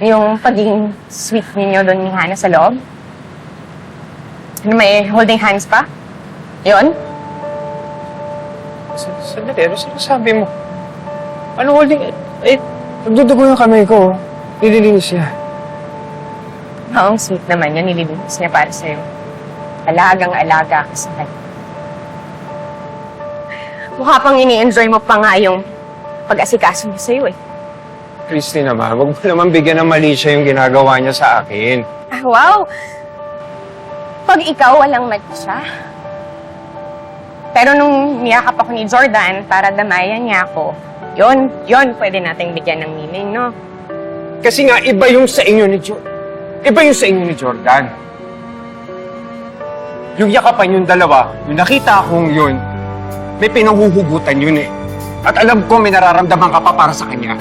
Yung pagiging sweet ninyo doon ni Hana sa loob? Ano, may holding hands pa? Yun? Sandali, ano sinasabi mo? Ano holding? Eh, nagdudugo yung kamay ko. Nililinis niya. Oo, sweet naman yun. Nililinis niya para sa'yo. Alagang-alaga ka sa kanya. Mukha pang ini-enjoy mo pa nga yung pag-asikaso niya sa'yo eh. Christy naman, huwag mo naman bigyan ng mali siya yung ginagawa niya sa akin. Ah, wow! Pag ikaw, walang mali siya. Pero nung niyakap ako ni Jordan para damayan niya ako, yun, pwede nating bigyan ng meaning, no? Kasi nga, iba yung sa inyo ni Jordan. Iba yung sa inyo ni Jordan. Yung yakapan yung dalawa, yung nakita akong yun, may pinanghuhugutan yun eh. At alam ko may nararamdaman ka pa para sa kanya.